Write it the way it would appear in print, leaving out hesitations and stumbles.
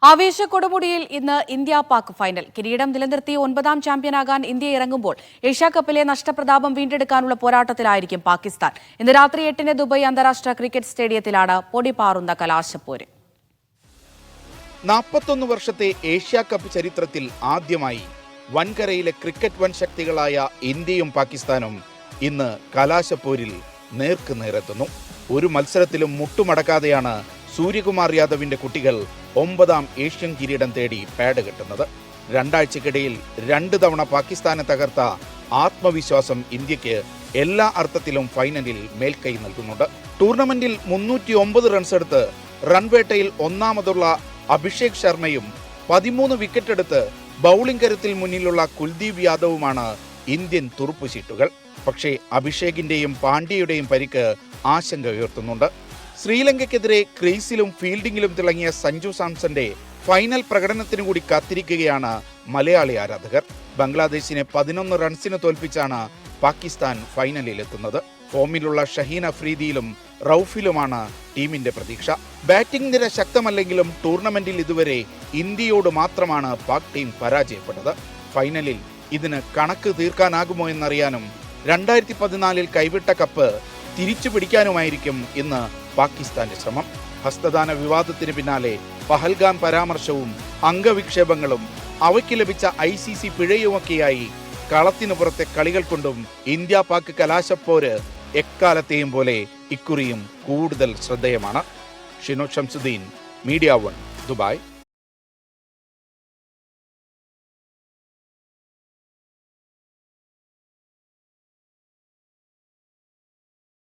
ആവേശ കൊടുമുടിയിൽ ഇന്ന് India Pak final. കിരീടം നിലനിർത്തി 9ാം ചാമ്പ്യനാകാൻ ഇന്ത്യ ഇറങ്ങുമ്പോൾ ഏഷ്യാകപ്പിലെ നഷ്ടപ്രതാപം വീണ്ടെടുക്കാനുള്ള പോരാട്ടത്തിലായിരിക്കും പാകിസ്ഥാൻ. ഇന്ന് രാത്രി 8-ന് ദുബായ് അന്താരാഷ്ട്ര ക്രിക്കറ്റ് സ്റ്റേഡിയത്തിലാണ് പൊടിപാറുന്ന കലാശപ്പോര്. 41 വർഷത്തെ ഏഷ്യാകപ്പ് ചരിത്രത്തിൽ ആദ്യമായി വൻകരയിലെ ക്രിക്കറ്റ് വൻ ശക്തികളായ ഇന്ത്യയും പാകിസ്ഥാനും ഇന്ന് കലാശപ്പോരിൽ നേർക്കുനേരെത്തുന്നു. ഒരു മത്സരത്തിലും മുട്ടുമടക്കാതെയാണ് സൂര്യകുമാർ യാദവിന്റെ കുട്ടികൾ 9ാം ഏഷ്യൻ കിരീടം തേടി പാഡ് കെട്ടുന്നത്. രണ്ടാഴ്ചക്കിടയിൽ 2 തവണ പാകിസ്ഥാനെ തകർത്ത ആത്മവിശ്വാസം ഇന്ത്യക്ക് എല്ലാ അർത്ഥത്തിലും ഫൈനലിൽ മേൽക്കൈ നൽകുന്നുണ്ട്. ടൂർണമെന്റിൽ 309 റൺസ് എടുത്ത് റൺവേട്ടയിൽ ഒന്നാമതുള്ള അഭിഷേക് ശർമ്മയും 13 വിക്കറ്റ് എടുത്ത് ബൌളിംഗ് കരുത്തിൽ മുന്നിലുള്ള കുൽദീപ് യാദവുമാണ് ഇന്ത്യൻ തുറുപ്പുചീട്ടുകൾ. പക്ഷേ അഭിഷേകിന്റെയും പാണ്ഡ്യയുടെയും പരിക്ക് ആശങ്ക ഉയർത്തുന്നുണ്ട്. ശ്രീലങ്കയ്ക്കെതിരെ ക്രീസിലും ഫീൽഡിംഗിലും തിളങ്ങിയ സഞ്ജു സാംസന്റെ ഫൈനൽ പ്രകടനത്തിനു കൂടി കാത്തിരിക്കുകയാണ് മലയാളി ആരാധകർ. ബംഗ്ലാദേശിനെ 11 റൺസിന് തോൽപ്പിച്ചാണ് പാകിസ്ഥാൻ ഫൈനലിൽ എത്തുന്നത്. ഫോമിലുള്ള ഷഹീൻ അഫ്രീദിയിലും റൌഫിലുമാണ് ടീമിന്റെ പ്രതീക്ഷ. ബാറ്റിംഗ് നിര ശക്തമല്ലെങ്കിലും ടൂർണമെന്റിൽ ഇതുവരെ ഇന്ത്യയോട് മാത്രമാണ് പാക് ടീം പരാജയപ്പെട്ടത്. ഫൈനലിൽ ഇതിന് കണക്ക് തീർക്കാനാകുമോ എന്നറിയാനും 2014 കൈവിട്ട കപ്പ് തിരിച്ചു പിടിക്കാനുമായിരിക്കും ഇന്ന് പാകിസ്ഥാന്റെ ശ്രമം. ഹസ്തദാന വിവാദത്തിന് പിന്നാലെ പഹൽഗാം പരാമർശവും അംഗവിക്ഷേപങ്ങളും അവയ്ക്ക് ലഭിച്ച ICC പിഴയുമൊക്കെയായി കളത്തിനു പുറത്തെ കളികൾ കൊണ്ടും ഇന്ത്യ പാക് കലാശപ്പോര് എക്കാലത്തെയും പോലെ ഇക്കുറിയും കൂടുതൽ ശ്രദ്ധേയമാണ്. Shino Shamsuddin, media 1, Dubai.